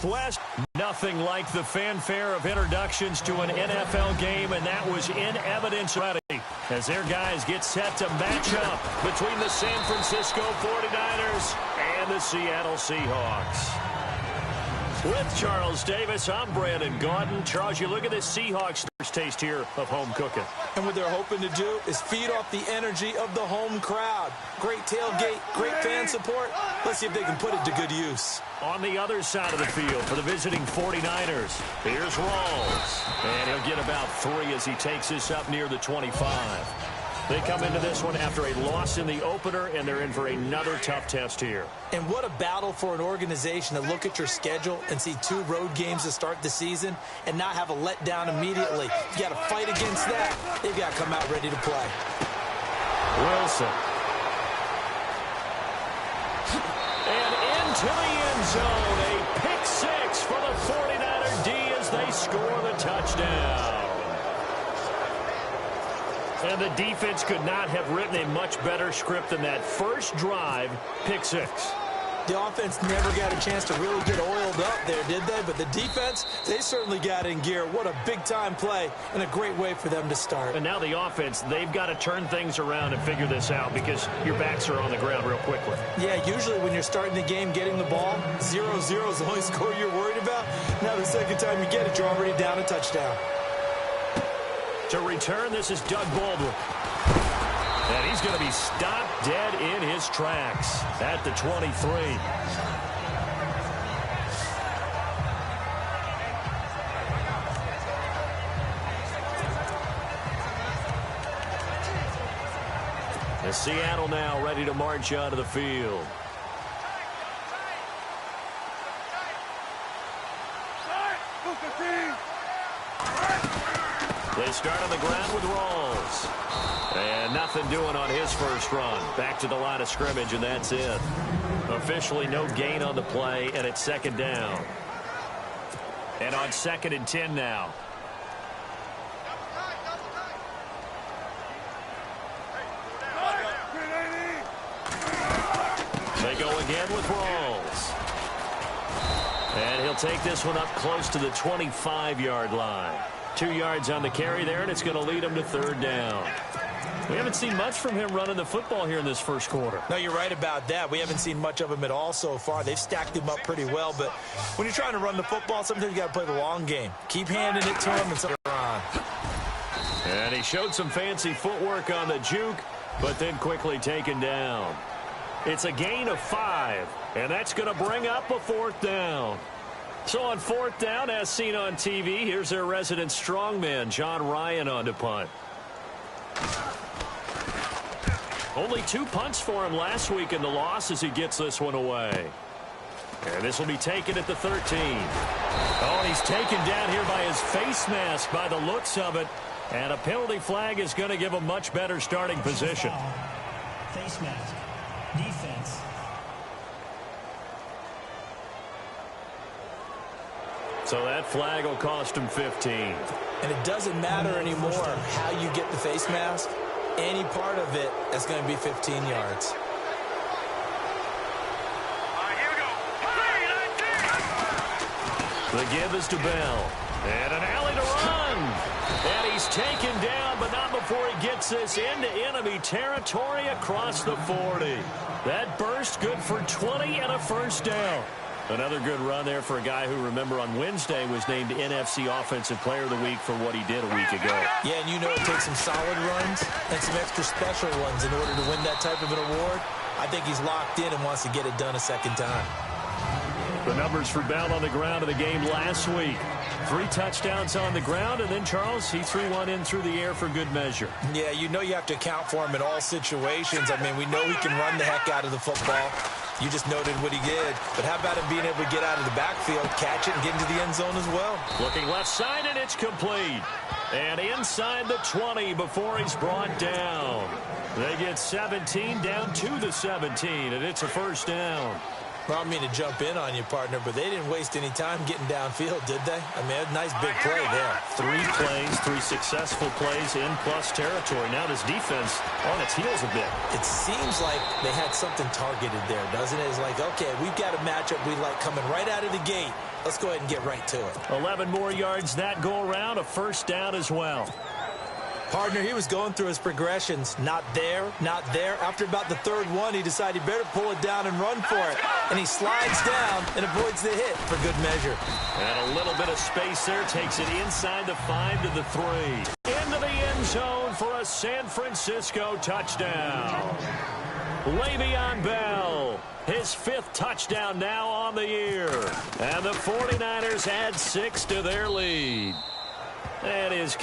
Northwest. Nothing like the fanfare of introductions to an NFL game, and that was in evidence already as their guys get set to match up between the San Francisco 49ers and the Seattle Seahawks. With Charles Davis, I'm Brandon Gaudin. Charles, you look at this Seahawks first taste here of home cooking. And what they're hoping to do is feed off the energy of the home crowd. Great tailgate, great fan support. Let's see if they can put it to good use. On the other side of the field for the visiting 49ers, here's Rawls. And he'll get about 3 as he takes this up near the 25. They come into this one after a loss in the opener, and they're in for another tough test here. And what a battle for an organization to look at your schedule and see 2 road games to start the season and not have a letdown immediately. You got to fight against that. They've got to come out ready to play. Wilson. And into the end zone. A pick 6 for the 49er D as they score the touchdown. And the defense could not have written a much better script than that first drive, pick 6. The offense never got a chance to really get oiled up there, did they? But the defense, they certainly got in gear. What a big-time play and a great way for them to start. And now the offense, they've got to turn things around and figure this out because your backs are on the ground real quickly. Yeah, usually when you're starting the game getting the ball, 0-0 is the only score you're worried about. Now the second time you get it, you're already down a touchdown. To return, this is Doug Baldwin. And he's going to be stopped dead in his tracks at the 23. And Seattle now ready to march onto the field. They start on the ground with Rawls. And nothing doing on his first run. Back to the line of scrimmage, and that's it. Officially no gain on the play, and it's second down. And on 2nd and 10 now. They go again with Rawls. And he'll take this one up close to the 25-yard line. 2 yards on the carry there, and it's going to lead him to 3rd down. We haven't seen much from him running the football here in this first quarter. No, you're right about that. We haven't seen much of him at all so far. They've stacked him up pretty well, but when you're trying to run the football, sometimes you got to play the long game. Keep handing it to him and so on. And he showed some fancy footwork on the juke, but then quickly taken down. It's a gain of 5, and that's going to bring up a 4th down. So on 4th down, as seen on TV, here's their resident strongman, John Ryan, on to punt. Only 2 punts for him last week in the loss as he gets this one away. And this will be taken at the 13. Oh, and he's taken down here by his face mask by the looks of it. And a penalty flag is going to give him much better starting position. Face mask. Defense. So that flag will cost him 15. And it doesn't matter anymore how you get the face mask. Any part of it is going to be 15 yards. Here we go. The give is to Bell. And an alley to run. And he's taken down, but not before he gets this into enemy territory across the 40. That burst good for 20 and a 1st down. Another good run there for a guy who, remember, on Wednesday was named NFC Offensive Player of the Week for what he did a week ago. Yeah, and you know it takes some solid runs and some extra special ones in order to win that type of an award. I think he's locked in and wants to get it done a second time. The numbers for Bell on the ground of the game last week. 3 touchdowns on the ground, and then, Charles, he threw one in through the air for good measure. Yeah, you know you have to account for him in all situations. I mean, we know he can run the heck out of the football. You just noted what he did. But how about him being able to get out of the backfield, catch it, and get into the end zone as well? Looking left side, and it's complete. And inside the 20 before he's brought down. They get 17 down to the 17, and it's a 1st down. Well, I mean to jump in on you, partner, but they didn't waste any time getting downfield, did they? I mean, a nice big play there. 3 plays, 3 successful plays in plus territory. Now this defense on its heels a bit. It seems like they had something targeted there, doesn't it? It's like, okay, we've got a matchup we like coming right out of the gate. Let's go ahead and get right to it. 11 more yards that go around, a first down as well. Partner, he was going through his progressions. Not there, not there. After about the third one, he decided he better pull it down and run for it. And he slides down and avoids the hit for good measure. And a little bit of space there. Takes it inside the 5 to the 3. Into the end zone for a San Francisco touchdown. Le'Veon Bell, his 5th touchdown now on the year. And the 49ers add 6 to their lead. That is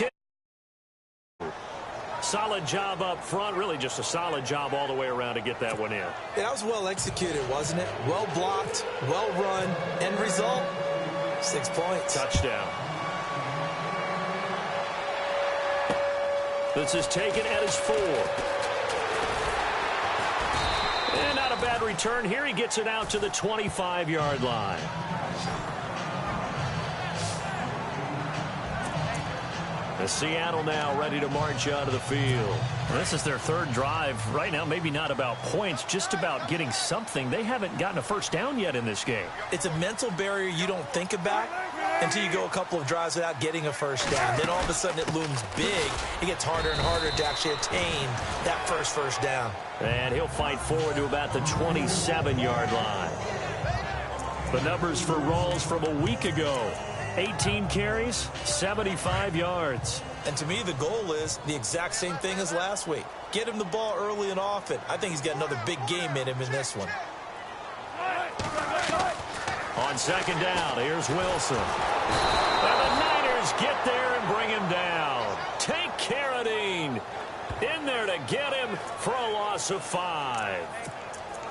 solid job up front. Really just a solid job all the way around to get that one in. Yeah, that was well executed, wasn't it? Well blocked, well run. End result, 6 points. Touchdown. This is taken at his 4. And not a bad return here. He gets it out to the 25-yard line. Seattle now ready to march out of the field. This is their 3rd drive. Right now, maybe not about points, just about getting something. They haven't gotten a first down yet in this game. It's a mental barrier you don't think about until you go a couple of drives without getting a first down. Then all of a sudden it looms big. It gets harder and harder to actually attain that first down. And he'll fight forward to about the 27-yard line. The numbers for Rawls from a week ago. 18 carries, 75 yards. And to me, the goal is the exact same thing as last week. Get him the ball early and often. I think he's got another big game in him in this one. On 2nd down, here's Wilson. And the Niners get there and bring him down. Take Carradine in there to get him for a loss of 5.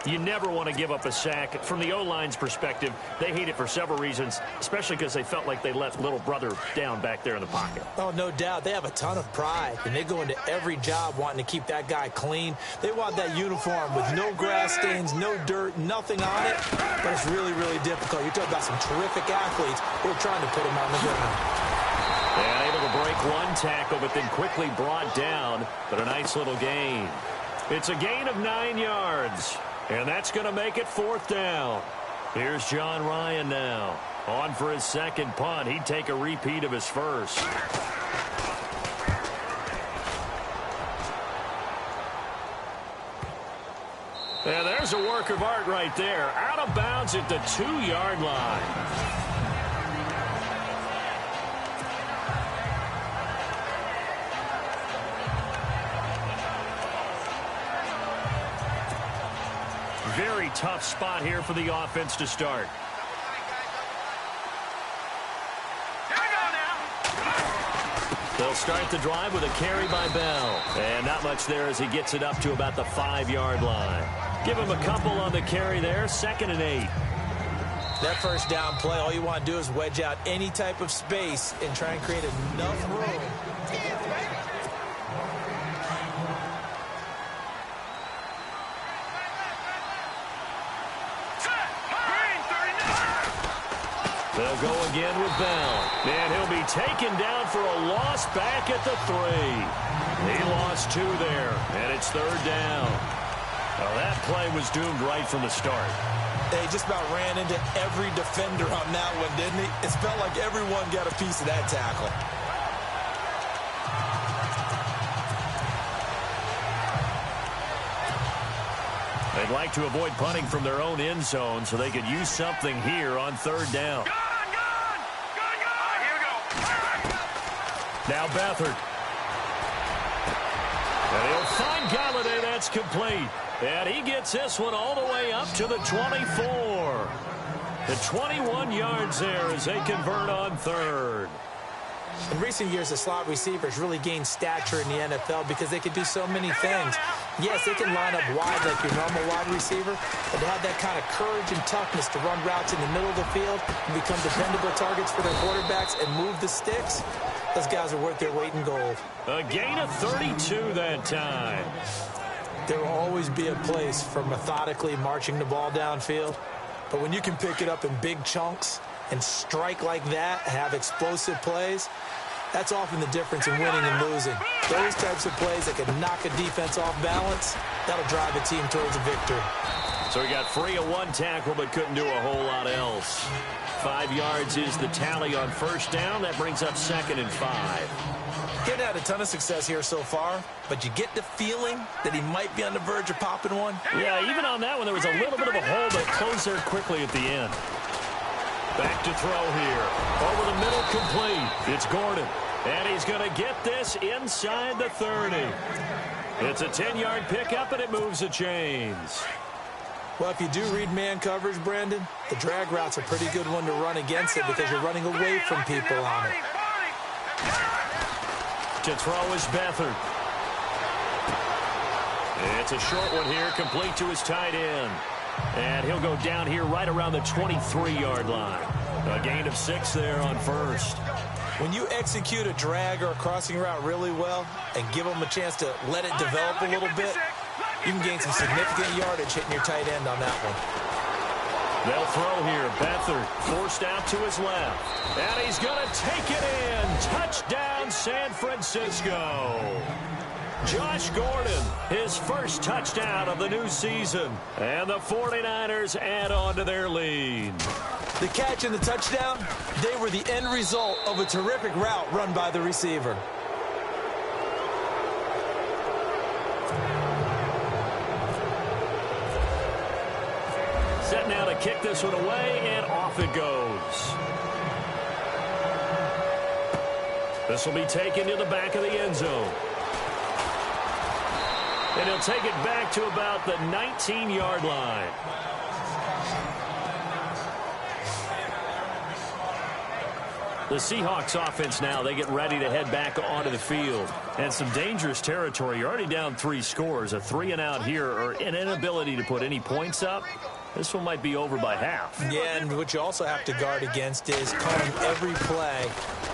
You never want to give up a sack. From the O-line's perspective, they hate it for several reasons, especially because they felt like they let little brother down back there in the pocket. Oh, no doubt. They have a ton of pride, and they go into every job wanting to keep that guy clean. They want that uniform with no grass stains, no dirt, nothing on it, but it's really, really difficult. You're talking about some terrific athletes who are trying to put him on the ground. And able to break one tackle, but then quickly brought down, but a nice little gain. It's a gain of 9 yards. And that's going to make it 4th down. Here's John Ryan now. On for his 2nd punt. He'd take a repeat of his 1st. And there's a work of art right there. Out of bounds at the 2-yard line. Very tough spot here for the offense to start. They'll start the drive with a carry by Bell. And not much there as he gets it up to about the 5-yard line. Give him a couple on the carry there. 2nd and 8. That first down play, all you want to do is wedge out any type of space and try and create enough room. They'll go again with Bell. And he'll be taken down for a loss back at the 3. He lost 2 there, and it's 3rd down. Well, that play was doomed right from the start. They just about ran into every defender on that one, didn't he? It felt like everyone got a piece of that tackle. They'd like to avoid punting from their own end zone so they could use something here on 3rd down. Now Beathard. And he'll find Galladay. That's complete. And he gets this one all the way up to the 24. The 21 yards there as they convert on 3rd. In recent years, the slot receivers really gained stature in the NFL because they can do so many things. Yes, they can line up wide like your normal wide receiver, but to have that kind of courage and toughness to run routes in the middle of the field and become dependable targets for their quarterbacks and move the sticks, those guys are worth their weight in gold. A gain of 32 that time. There will always be a place for methodically marching the ball downfield, but when you can pick it up in big chunks and strike like that, have explosive plays, that's often the difference in winning and losing. Those types of plays that can knock a defense off balance, that'll drive a team towards a victory. So he got free of one tackle but couldn't do a whole lot else. 5 yards is the tally on first down. That brings up 2nd and 5. He had a ton of success here so far, but you get the feeling that he might be on the verge of popping one. Yeah, even on that one, there was a little bit of a hole, but closed there quickly at the end. Back to throw here. Over the middle, complete. It's Gordon. And he's going to get this inside the 30. It's a 10-yard pickup, and it moves the chains. Well, if you do read man coverage, Brandon, the drag route's a pretty good one to run against it because you're running away from people on it. To throw is Beathard. It's a short one here, complete to his tight end. And he'll go down here right around the 23-yard line. A gain of 6 there on first. When you execute a drag or a crossing route really well and give them a chance to let it develop a little bit, you can gain some significant yardage hitting your tight end on that one. They'll throw here. Beathard forced out to his left. And he's going to take it in. Touchdown, San Francisco. Josh Gordon, his first touchdown of the new season. And the 49ers add on to their lead. The catch and the touchdown, they were the end result of a terrific route run by the receiver. Set now to kick this one away, and off it goes. This will be taken to the back of the end zone. And he'll take it back to about the 19-yard line. The Seahawks offense now, they get ready to head back onto the field. And some dangerous territory. You're already down 3 scores. A 3-and-out here, or an inability to put any points up. This one might be over by half. Yeah, and what you also have to guard against is calling every play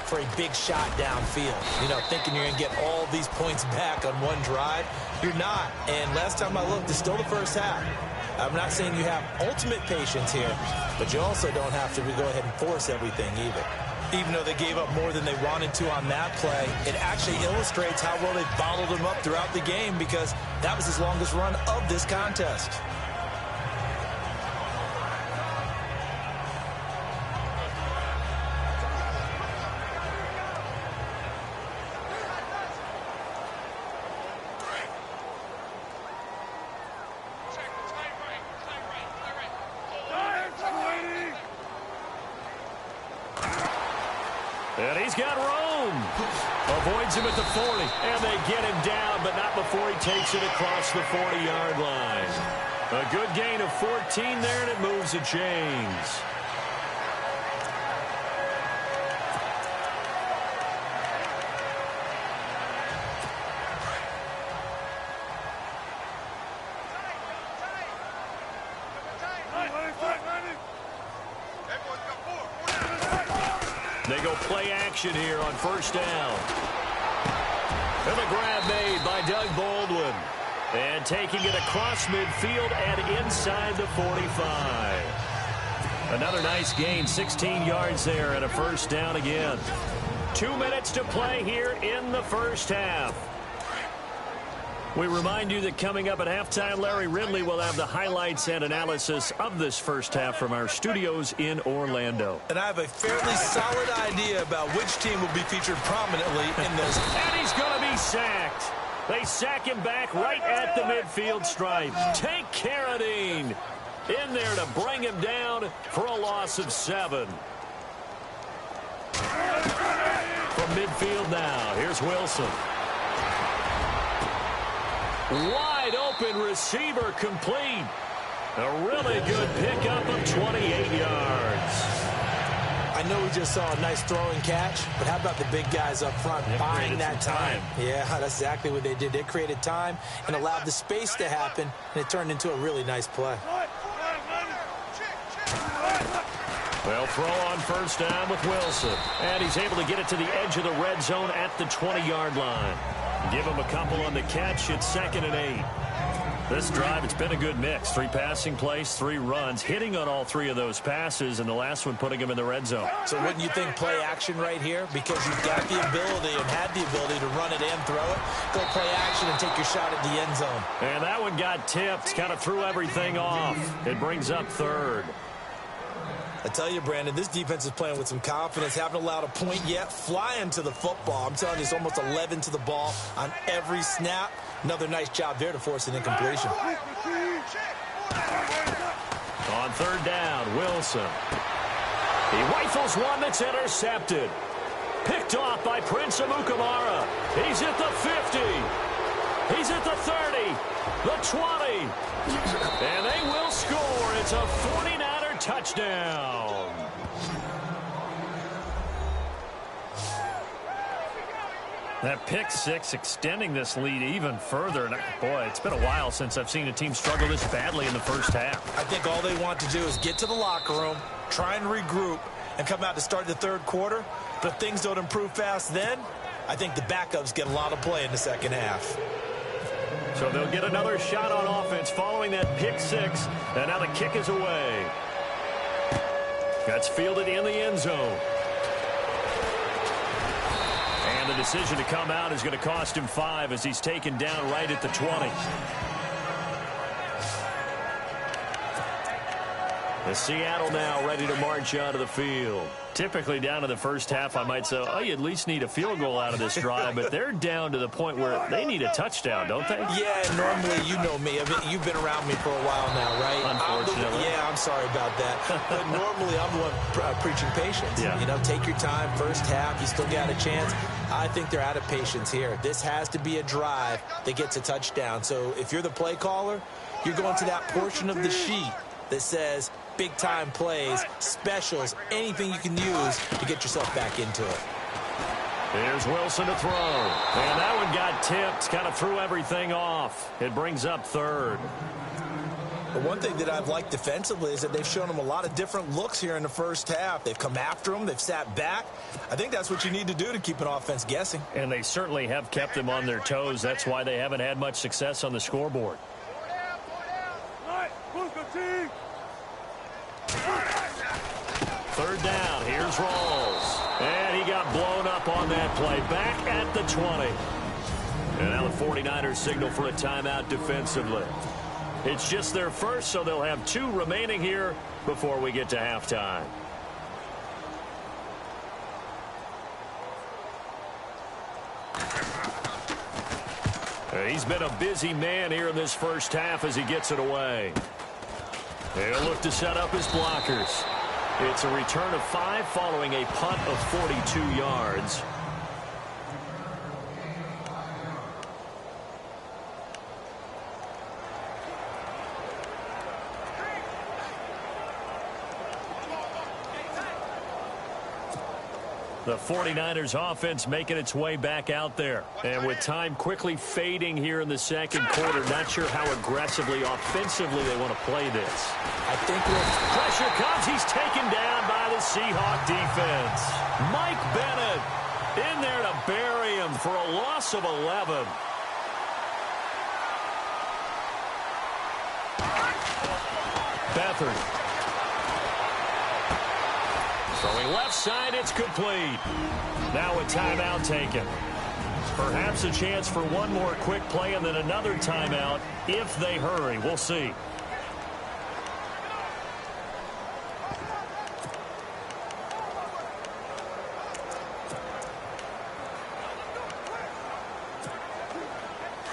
for a big shot downfield. You know, thinking you're going to get all these points back on one drive. You're not. And last time I looked, it's still the first half. I'm not saying you have ultimate patience here, but you also don't have to go ahead and force everything either. Even though they gave up more than they wanted to on that play, it actually illustrates how well they bottled them up throughout the game because that was his longest run of this contest. And he's got room. Avoids him at the 40. And they get him down, but not before he takes it across the 40-yard line. A good gain of 14 there, and it moves the chains. They go play action here on first down. And the grab made by Doug Baldwin. And taking it across midfield and inside the 45. Another nice gain, 16 yards there and a first down again. 2 minutes to play here in the first half. We remind you that coming up at halftime, Larry Ridley will have the highlights and analysis of this first half from our studios in Orlando. And I have a fairly solid idea about which team will be featured prominently in this. And he's going to be sacked. They sack him back right at the midfield stripe. Tank Carradine in there to bring him down for a loss of 7. From midfield now, here's Wilson. Wide open receiver complete. A really good pickup of 28 yards. I know we just saw a nice throwing catch, but how about the big guys up front buying that time? Yeah, that's exactly what they did. They created time and allowed the space to happen, and it turned into a really nice play. They'll throw on first down with Wilson. And he's able to get it to the edge of the red zone at the 20-yard line. Give him a couple on the catch. It's 2nd and 8. This drive, it's been a good mix. 3 passing plays, 3 runs, hitting on all 3 of those passes, and the last one putting him in the red zone. So wouldn't you think play action right here? Because you've got the ability and had the ability to run it and throw it. Go play action and take your shot at the end zone. And that one got tipped, kind of threw everything off. It brings up 3rd. I tell you, Brandon, this defense is playing with some confidence. Haven't allowed a point yet. Flying to the football. I'm telling you, it's almost 11 to the ball on every snap. Another nice job there to force an incompletion. On 3rd down, Wilson. He rifles one that's intercepted. Picked off by Prince Amukamara. He's at the 50. He's at the 30. The 20. And they will score. It's a 49er touchdown. That pick 6 extending this lead even further. And boy, it's been a while since I've seen a team struggle this badly in the first half. I think all they want to do is get to the locker room, try and regroup, and come out to start the 3rd quarter. But if things don't improve fast then, I think the backups get a lot of play in the second half. So they'll get another shot on offense following that pick 6. And now the kick is away. That's fielded in the end zone. And the decision to come out is going to cost him 5 as he's taken down right at the 20. The Seattle now ready to march out of the field. Typically down to the first half, I might say, oh, you at least need a field goal out of this drive, but they're down to the point where they need a touchdown, don't they? Yeah, normally, you know me. I mean, you've been around me for a while now, right? Unfortunately. I'm sorry about that. But normally, I'm the one preaching patience. Yeah. You know, take your time. First half, you still got a chance. I think they're out of patience here. This has to be a drive that gets a touchdown. So if you're the play caller, you're going to that portion of the sheet that says big-time plays, specials, anything you can use to get yourself back into it. Here's Wilson to throw. And that one got tipped, kind of threw everything off. It brings up 3rd. But one thing that I've liked defensively is that they've shown them a lot of different looks here in the first half. They've come after them. They've sat back. I think that's what you need to do to keep an offense guessing. And they certainly have kept them on their toes. That's why they haven't had much success on the scoreboard. 3rd down. Here's Rawls. And he got blown up on that play. Back at the 20. And now the 49ers signal for a timeout defensively. It's just their first, so they'll have 2 remaining here before we get to halftime. He's been a busy man here in this first half as he gets it away. He'll look to set up his blockers. It's a return of 5 following a punt of 42 yards. The 49ers offense making its way back out there. And with time quickly fading here in the second quarter, not sure how aggressively, offensively they want to play this. I think with pressure comes, he's taken down by the Seahawk defense. Mike Bennett in there to bury him for a loss of 11. Beathard. Throwing left side, it's complete. Now a timeout taken. Perhaps a chance for one more quick play and then another timeout if they hurry. We'll see.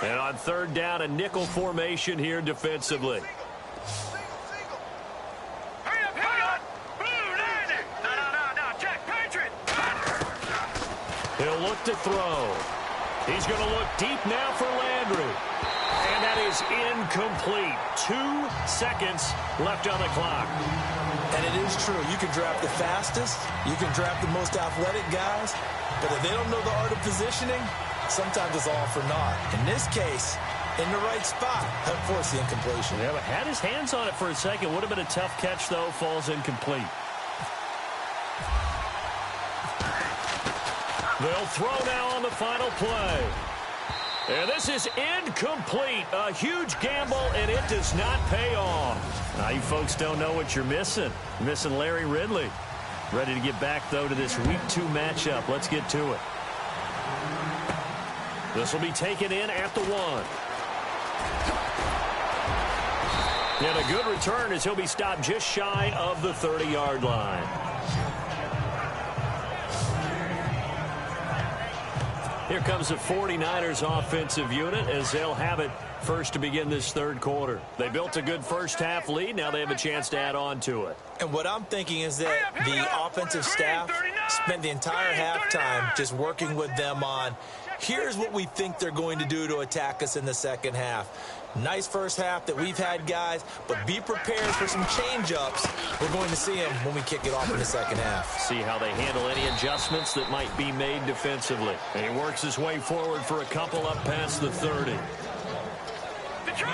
And on 3rd down, a nickel formation here defensively. He'll look to throw. He's going to look deep now for Landry. And that is incomplete. 2 seconds left on the clock. And it is true. You can draft the fastest. You can draft the most athletic guys. But if they don't know the art of positioning, sometimes it's all for naught. In this case, in the right spot, help force the incompletion. Yeah, but had his hands on it for a second. Would have been a tough catch, though. Falls incomplete. They'll throw now on the final play. And this is incomplete. A huge gamble, and it does not pay off. Now, you folks don't know what you're missing. You're missing Larry Ridley. Ready to get back, though, to this Week 2 matchup. Let's get to it. This will be taken in at the 1. And a good return as he'll be stopped just shy of the 30-yard line. Here comes the 49ers offensive unit as they'll have it first to begin this third quarter. They built a good first-half lead. Now they have a chance to add on to it. And what I'm thinking is that the offensive staff spent the entire halftime just working with them on, here's what we think they're going to do to attack us in the second half. Nice first half that we've had, guys, but be prepared for some change-ups. We're going to see them when we kick it off in the second half. See how they handle any adjustments that might be made defensively. And he works his way forward for a couple up past the 30. Detroit!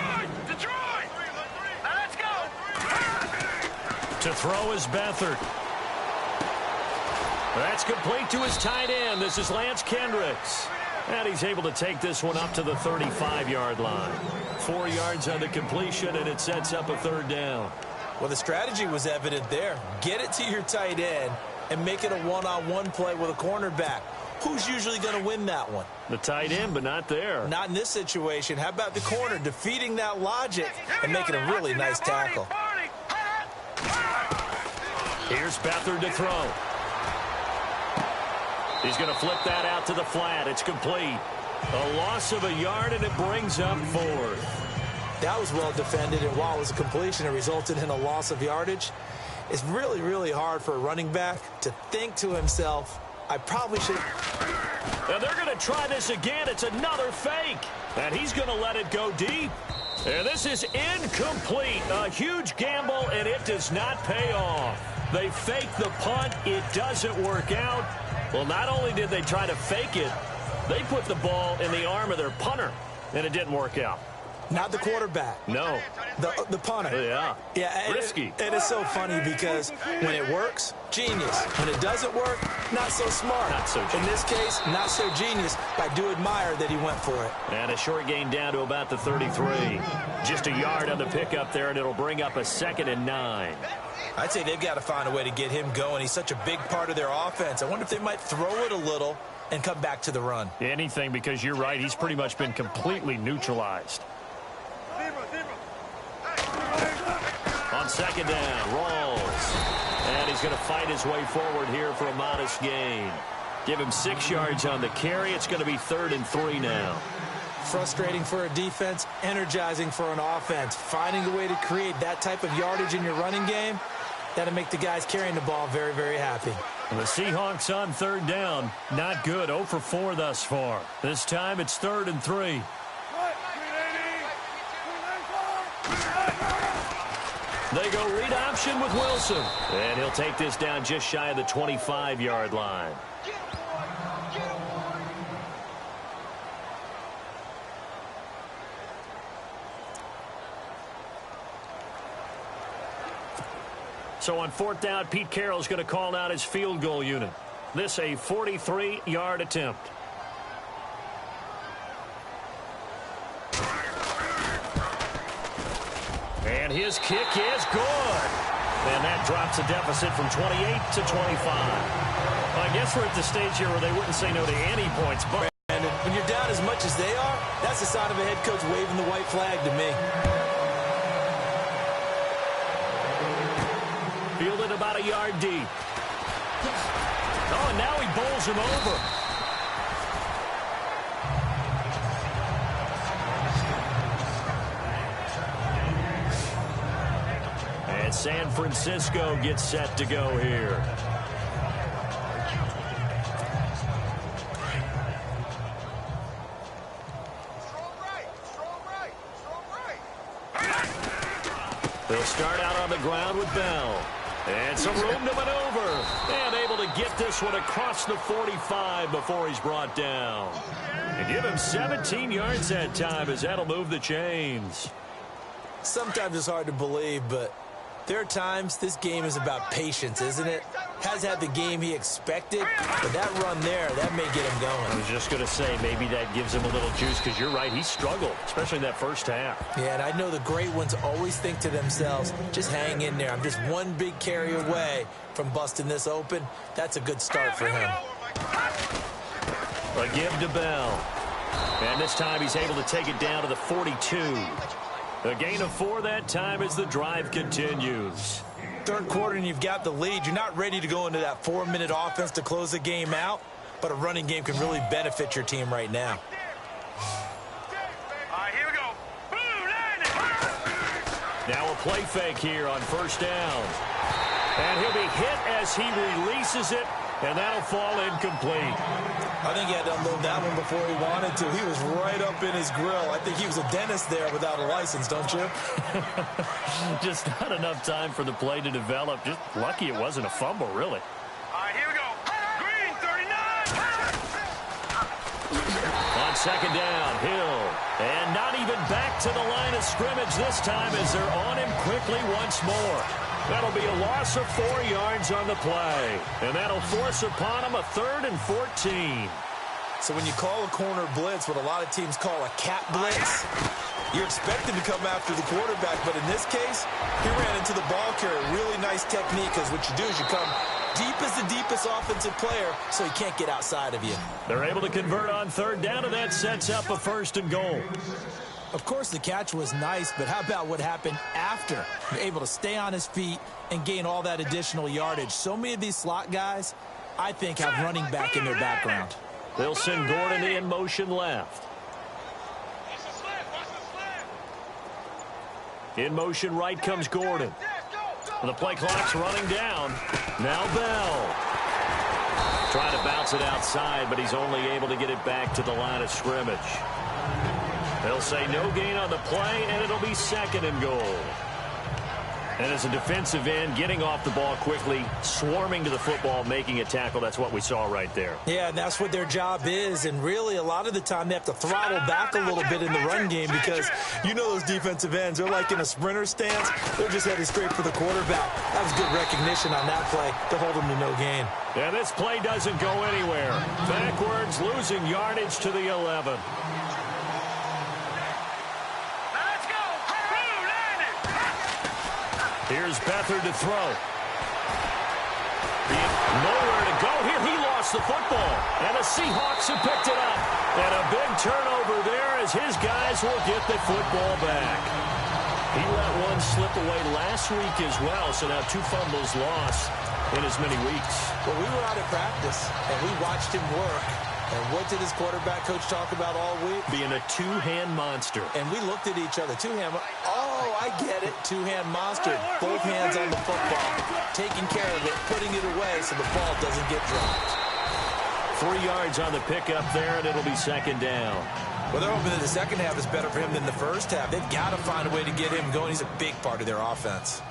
Let's go! To throw is Beathard. That's complete to his tight end. This is Lance Kendricks. And he's able to take this one up to the 35-yard line. 4 yards on the completion, and it sets up a third down. Well, the strategy was evident there. Get it to your tight end and make it a one-on-one play with a cornerback. Who's usually going to win that one? The tight end, but not there. Not in this situation. How about the corner defeating that logic and making a really nice tackle? Here's Beathard to throw. He's going to flip that out to the flat. It's complete. A loss of a yard, and it brings up fourth. That was well defended, and while it was a completion, it resulted in a loss of yardage. It's really, really hard for a running back to think to himself, I probably should. And they're going to try this again. It's another fake. And he's going to let it go deep. And this is incomplete. A huge gamble, and it does not pay off. They fake the punt. It doesn't work out. Well, not only did they try to fake it, they put the ball in the arm of their punter, and it didn't work out. Not the quarterback. No. The punter. Yeah. Yeah. Risky. And it's so funny because when it works, genius. When it doesn't work, not so smart. Not so genius. In this case, not so genius. But I do admire that he went for it. And a short gain down to about the 33. Just a yard on the pickup there, and it'll bring up a 2nd and 9. I'd say they've got to find a way to get him going. He's such a big part of their offense. I wonder if they might throw it a little and come back to the run. Anything, because you're right. He's pretty much been completely neutralized. On 2nd down, Rawls. And he's going to fight his way forward here for a modest gain. Give him 6 yards on the carry. It's going to be 3rd and 3 now. Frustrating for a defense, energizing for an offense. Finding a way to create that type of yardage in your running game, that'll make the guys carrying the ball very, very happy. And the Seahawks on 3rd down. Not good. 0 for 4 thus far. This time it's 3rd and 3. They go read option with Wilson. And he'll take this down just shy of the 25-yard line. So on 4th down, Pete Carroll's going to call out his field goal unit. This a 43-yard attempt. And his kick is good. And that drops the deficit from 28 to 25. Well, I guess we're at the stage here where they wouldn't say no to any points. But when you're down as much as they are, that's the sign of a head coach waving the white flag to me. Fielded about a yard deep. Oh, and now he bowls him over. And San Francisco gets set to go here. They'll start out on the ground with Bell. And some room to maneuver. And able to get this one across the 45 before he's brought down. And give him 17 yards that time as that'll move the chains. Sometimes it's hard to believe, but There are times this game is about patience, isn't it? Has had the game he expected, but that run there, that may get him going. I was just going to say, maybe that gives him a little juice, because you're right, he struggled, especially in that first half. Yeah, and I know the great ones always think to themselves, just hang in there. I'm just one big carry away from busting this open. That's a good start for him. A give to Bell. And this time he's able to take it down to the 42. A gain of 4 that time as the drive continues. Third quarter and you've got the lead. You're not ready to go into that 4-minute offense to close the game out, but a running game can really benefit your team right now. All right, here we go. Boom, now a play fake here on first down. And he'll be hit as he releases it, and that'll fall incomplete. I think he had to unload that one before he wanted to. He was right up in his grill. I think he was a dentist there without a license, don't you? Just not enough time for the play to develop. Just lucky it wasn't a fumble, really. All right, here we go. Green, 39. On second down, Hill. And not even back to the line of scrimmage this time as they're on him quickly once more. That'll be a loss of 4 yards on the play. And that'll force upon him a 3rd and 14. So when you call a corner blitz, what a lot of teams call a cat blitz, you're expected to come after the quarterback. But in this case, he ran into the ball carrier. Really nice technique, because what you do is you come deep as the deepest offensive player, so he can't get outside of you. They're able to convert on third down, and that sets up a 1st and goal. Of course, the catch was nice, but how about what happened after? You're able to stay on his feet and gain all that additional yardage. So many of these slot guys, I think, have running back in their background. They'll send Gordon in motion left. In motion right comes Gordon. And the play clock's running down. Now Bell. Trying to bounce it outside, but he's only able to get it back to the line of scrimmage. They'll say no gain on the play, and it'll be 2nd and goal. And as a defensive end, getting off the ball quickly, swarming to the football, making a tackle, that's what we saw right there. Yeah, and that's what their job is. And really, a lot of the time, they have to throttle back a little bit in the run game, because you know those defensive ends, they're like in a sprinter stance. They're just headed straight for the quarterback. That was good recognition on that play to hold them to no gain. And this play doesn't go anywhere. Backwards, losing yardage to the 11. Here's Beathard to throw. Nowhere to go here. He lost the football. And the Seahawks have picked it up. And a big turnover there as his guys will get the football back. He let one slip away last week as well. So now 2 fumbles lost in as many weeks. Well, we were out at practice, and we watched him work. And what did his quarterback coach talk about all week? Being a 2-hand monster. And we looked at each other. 2-hand. Oh, I get it. 2-hand monster. Both hands on the football. Taking care of it. Putting it away so the ball doesn't get dropped. 3 yards on the pickup there, and it'll be 2nd down. Well, they're hoping that the second half is better for him than the first half. They've got to find a way to get him going. He's a big part of their offense.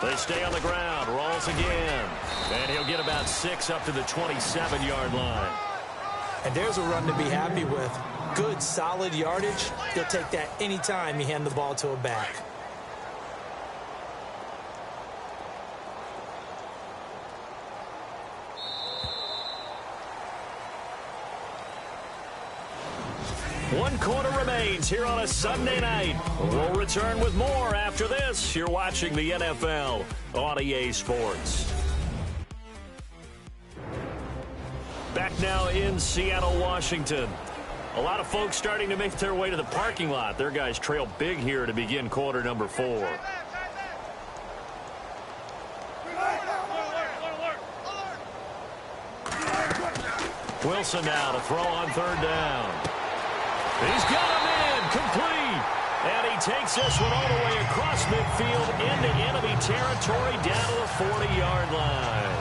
They stay on the ground, rolls again, and he'll get about 6 up to the 27-yard line. And there's a run to be happy with. Good, solid yardage. They'll take that anytime you hand the ball to a back. One quarter remains here on a Sunday night. We'll return with more after this. You're watching the NFL on EA Sports. Back now in Seattle, Washington. A lot of folks starting to make their way to the parking lot. Their guys trail big here to begin quarter number 4. Wilson now to throw on 3rd down. He's got him in, complete. And he takes this one all the way across midfield into enemy territory down to the 40-yard line.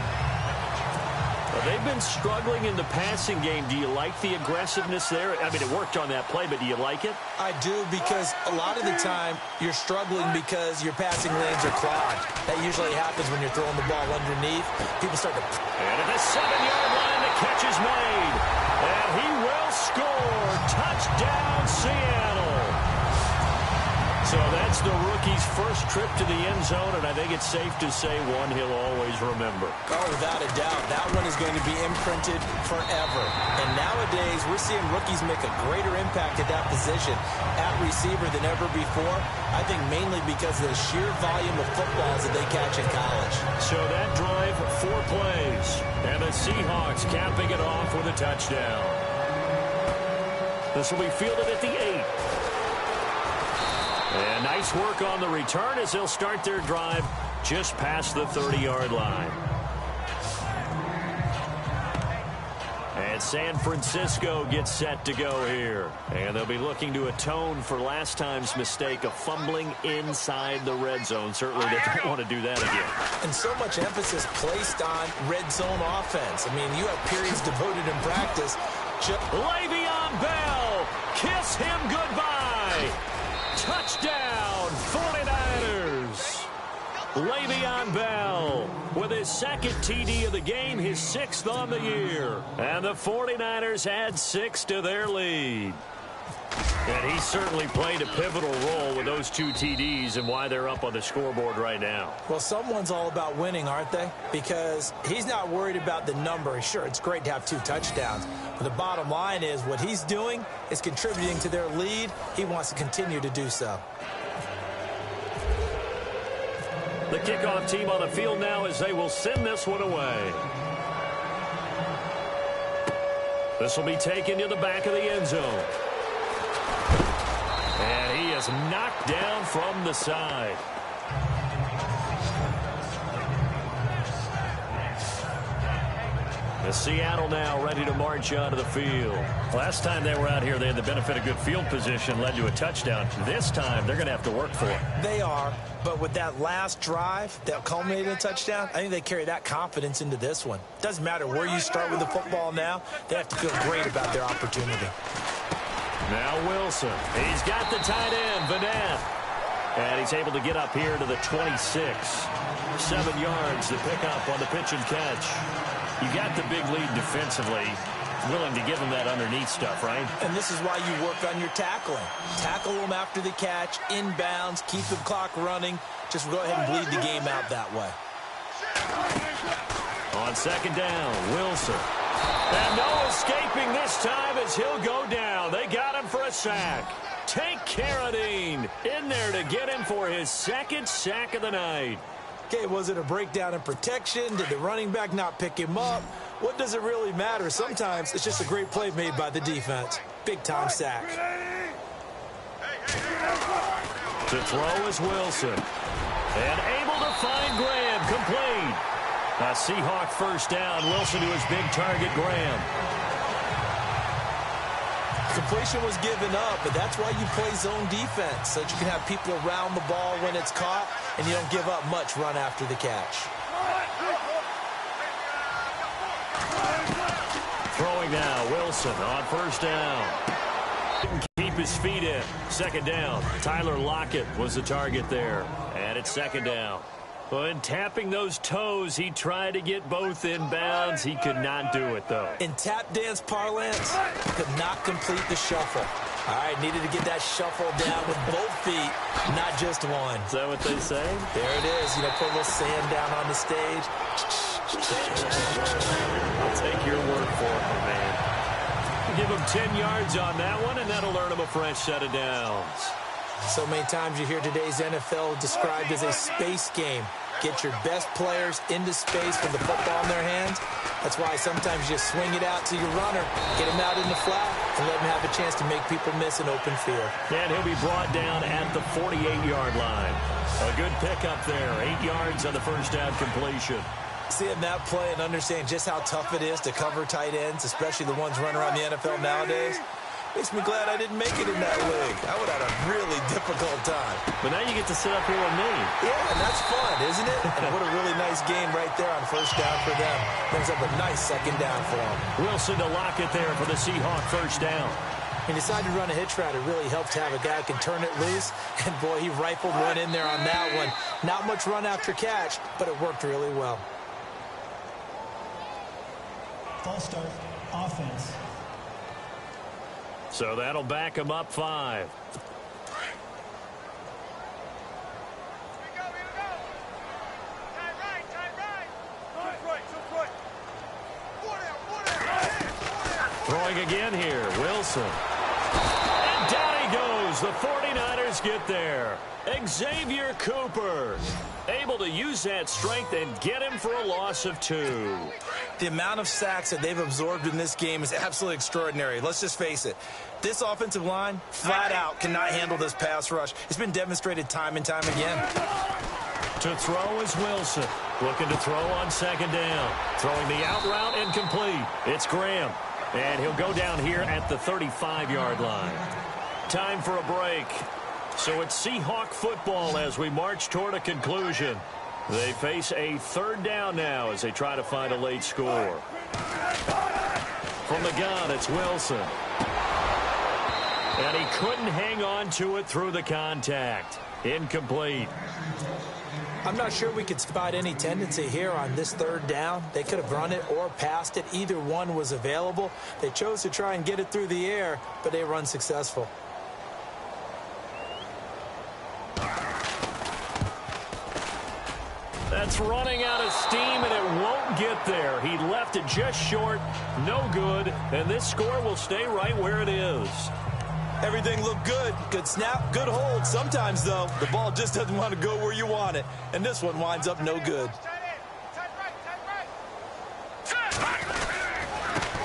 They've been struggling in the passing game. Do you like the aggressiveness there? I mean, it worked on that play, but do you like it? I do, because a lot of the time you're struggling because your passing lanes are clogged. That usually happens when you're throwing the ball underneath. People start to... And at the 7-yard line, the catch is made. And he will score. Touchdown, Seattle. So that's the rookie's first trip to the end zone, and I think it's safe to say one he'll always remember. Oh, without a doubt. That one is going to be imprinted forever. And nowadays, we're seeing rookies make a greater impact at that position at receiver than ever before. I think mainly because of the sheer volume of footballs that they catch in college. So that drive, 4 plays. And the Seahawks capping it off with a touchdown. This will be fielded at the 8. And nice work on the return as they'll start their drive just past the 30-yard line. And San Francisco gets set to go here. And they'll be looking to atone for last time's mistake of fumbling inside the red zone. Certainly they don't want to do that again. And so much emphasis placed on red zone offense. I mean, you have periods devoted in practice. Le'Veon Bell, kiss him goodbye. Touchdown, 49ers. Le'Veon Bell with his second TD of the game, his 6th on the year. And the 49ers add 6 to their lead. And he certainly played a pivotal role with those 2 TDs and why they're up on the scoreboard right now. Well, someone's all about winning, aren't they? Because he's not worried about the number. Sure, it's great to have 2 touchdowns. But the bottom line is what he's doing is contributing to their lead. He wants to continue to do so. The kickoff team on the field now as they will send this one away. This will be taken to the back of the end zone. And he is knocked down from the side. The Seattle now ready to march onto the field. Last time they were out here, they had the benefit of good field position, led to a touchdown. This time, they're going to have to work for it. They are, but with that last drive that culminated in a touchdown, I think they carry that confidence into this one. Doesn't matter where you start with the football now, they have to feel great about their opportunity. Now Wilson. He's got the tight end, Vanette. And he's able to get up here to the 26. 7 yards, the pickup on the pitch and catch. You got the big lead defensively. Willing to give him that underneath stuff, right? And this is why you work on your tackling. Tackle them after the catch, inbounds, keep the clock running. Just go ahead and bleed the game out that way. On 2nd down, Wilson. And no escaping this time as he'll go down. They got him for a sack. Tank Carradine in there to get him for his 2nd sack of the night. Okay, was it a breakdown in protection? Did the running back not pick him up? What does it really matter? Sometimes it's just a great play made by the defense. Big-time sack. To throw is Wilson. And able to find Graham, complete. A Seahawk first down. Wilson to his big target, Graham. Completion was given up, but that's why you play zone defense, so that you can have people around the ball when it's caught, and you don't give up much run after the catch. Throwing now, Wilson on first down. Didn't keep his feet in. 2nd down. Tyler Lockett was the target there. And it's 2nd down. When tapping those toes, he tried to get both inbounds. He could not do it, though. In tap dance parlance, could not complete the shuffle. All right, needed to get that shuffle down with both feet, not just one. Is that what they say? There it is. You know, put a little sand down on the stage. I'll take your word for it, my man. Give him 10 yards on that one, and that'll earn him a fresh set of downs. So many times you hear today's NFL described as a space game. Get your best players into space with the football in their hands. That's why sometimes you just swing it out to your runner, get him out in the flat, and let him have a chance to make people miss an open field. And he'll be brought down at the 48-yard line. A good pickup there, 8 yards on the first down completion. Seeing that play and understanding just how tough it is to cover tight ends, especially the ones running around the NFL nowadays, Makes me glad I didn't make it in that league. I would have had a really difficult time. But now you get to sit up here with me. Yeah, and that's fun, isn't it? And what a really nice game right there on first down for them. Brings up a nice second down for them. Wilson to lock it there for the Seahawk first down. He decided to run a hitch route. It really helps to have a guy who can turn it loose. And, boy, he rifled one in there on that one. Not much run after catch, but it worked really well. False start, offense. So that'll back him up 5. Here we go. Tight right. Took right. Throwing again here, Wilson. And down he goes. The 49ers get there. Xavier Cooper able to use that strength and get him for a loss of 2. The amount of sacks that they've absorbed in this game is absolutely extraordinary. Let's just face it. This offensive line, flat out, cannot handle this pass rush. It's been demonstrated time and time again. To throw is Wilson. Looking to throw on second down. Throwing the out route incomplete. It's Graham. And he'll go down here at the 35-yard line. Time for a break. So it's Seahawk football as we march toward a conclusion. They face a third down now as they try to find a late score. From the gun, it's Wilson. And he couldn't hang on to it through the contact. Incomplete. I'm not sure we could spot any tendency here on this third down. They could have run it or passed it. Either one was available. They chose to try and get it through the air, but they were unsuccessful. That's running out of steam, and it won't get there. He left it just short. No good. And this score will stay right where it is. Everything looked good. Good snap, good hold. Sometimes, though, the ball just doesn't want to go where you want it. And this one winds up no good.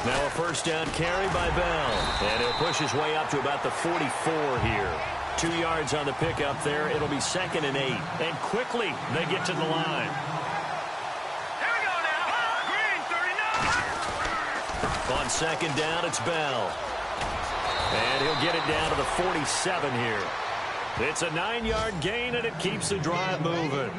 Now a first down carry by Bell. And he'll push his way up to about the 44 here. 2 yards on the pickup there. It'll be 2nd and 8. And quickly they get to the line. Here we go now. Green, 39. On second down, it's Bell. And he'll get it down to the 47 here. It's a 9-yard gain, and it keeps the drive moving.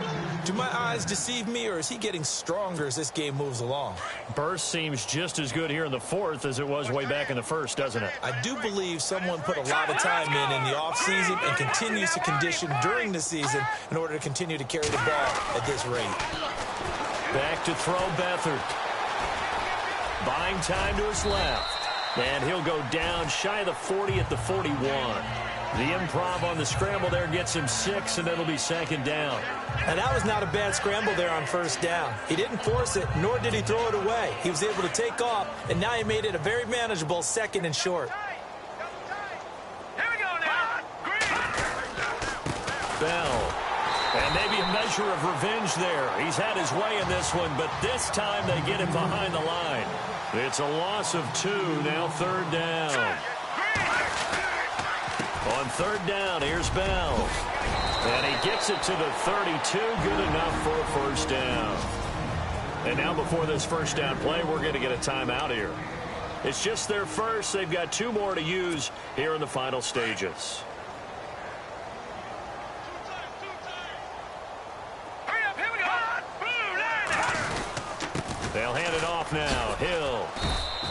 Do my eyes deceive me, or is he getting stronger as this game moves along? Burst seems just as good here in the 4th as it was way back in the 1st, doesn't it? I do believe someone put a lot of time in the offseason and continues to condition during the season in order to continue to carry the ball at this rate. Back to throw Beathard. Buying time to his left. And he'll go down shy of the 40 at the 41. The improv on the scramble there gets him 6, and it'll be 2nd down. And that was not a bad scramble there on first down. He didn't force it, nor did he throw it away. He was able to take off, and now he made it a very manageable 2nd and short. Here we go now. Green. Bell. And maybe a measure of revenge there. He's had his way in this one, but this time they get him behind the line. It's a loss of 2, now 3rd down. On 3rd down, here's Bell. And he gets it to the 32, good enough for a first down. And now before this first down play, we're going to get a timeout here. It's just their first. They've got 2 more to use here in the final stages. Hurry up, here we go. They'll hand it off now. Hill.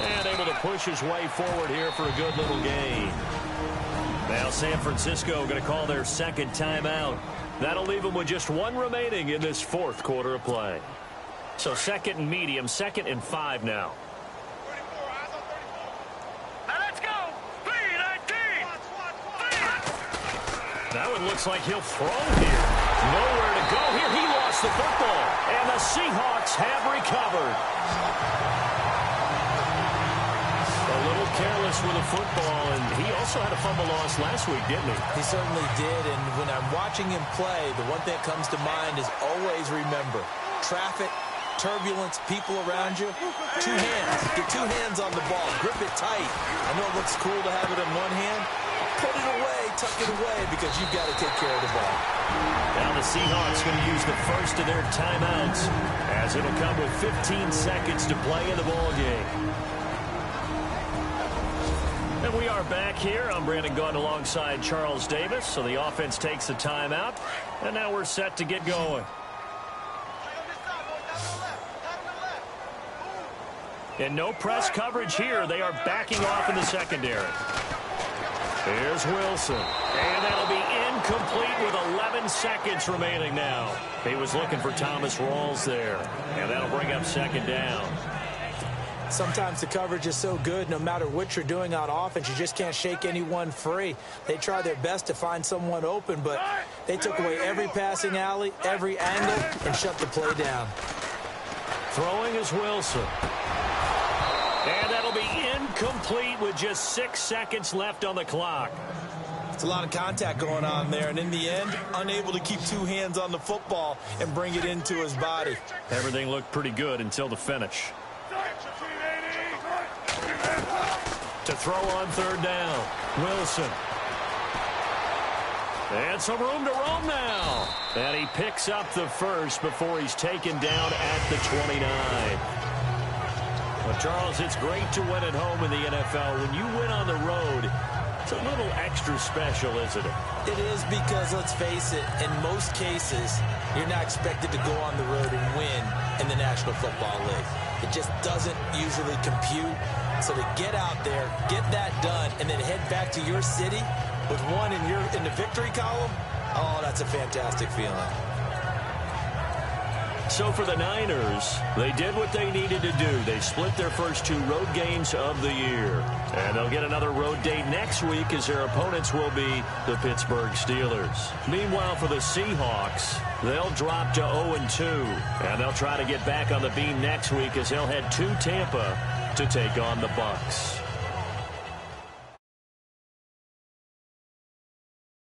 And able to push his way forward here for a good little gain. Now San Francisco going to call their 2nd timeout. That'll leave them with just 1 remaining in this 4th quarter of play. So 2nd and medium, 2nd and 5 now. 34, eyes on 34. Now let's go. 3-19. Now it looks like he'll throw here. Nowhere to go here. He lost the football. And the Seahawks have recovered. A little careless with the football, and he also had a fumble loss last week, didn't he? He certainly did, and when I'm watching him play, the one thing that comes to mind is always remember, traffic, turbulence, people around you, 2 hands. Get 2 hands on the ball. Grip it tight. I know it looks cool to have it in one hand. Put it away, tuck it away, because you've got to take care of the ball. Now the Seahawks going to use the first of their timeouts as it'll come with 15 seconds to play in the ball game. And And we are back here. I'm Brandon Gaudin alongside Charles Davis. So the offense takes a timeout. And now we're set to get going. And no press coverage here. They are backing off in the secondary. Here's Wilson. And that'll be incomplete with 11 seconds remaining now. He was looking for Thomas Rawls there. And that'll bring up second down. Sometimes the coverage is so good, no matter what you're doing on offense, you just can't shake anyone free. They try their best to find someone open, but they took away every passing alley, every angle, and shut the play down. Throwing is Wilson. And that'll be incomplete with just 6 seconds left on the clock. It's a lot of contact going on there, and in the end, unable to keep two hands on the football and bring it into his body. Everything looked pretty good until the finish. To throw on third down, Wilson. And some room to roam now. And he picks up the first before he's taken down at the 29. Well, Charles, it's great to win at home in the NFL. When you win on the road, it's a little extra special, isn't it? It is, because, let's face it, in most cases, you're not expected to go on the road and win in the National Football League. It just doesn't usually compute. So to get out there, get that done, and then head back to your city with one in the victory column, oh, that's a fantastic feeling. So for the Niners, they did what they needed to do. They split their first 2 road games of the year. And they'll get another road day next week as their opponents will be the Pittsburgh Steelers. Meanwhile, for the Seahawks, they'll drop to 0-2. And they'll try to get back on the beam next week as they'll head to Tampa to take on the Bucs.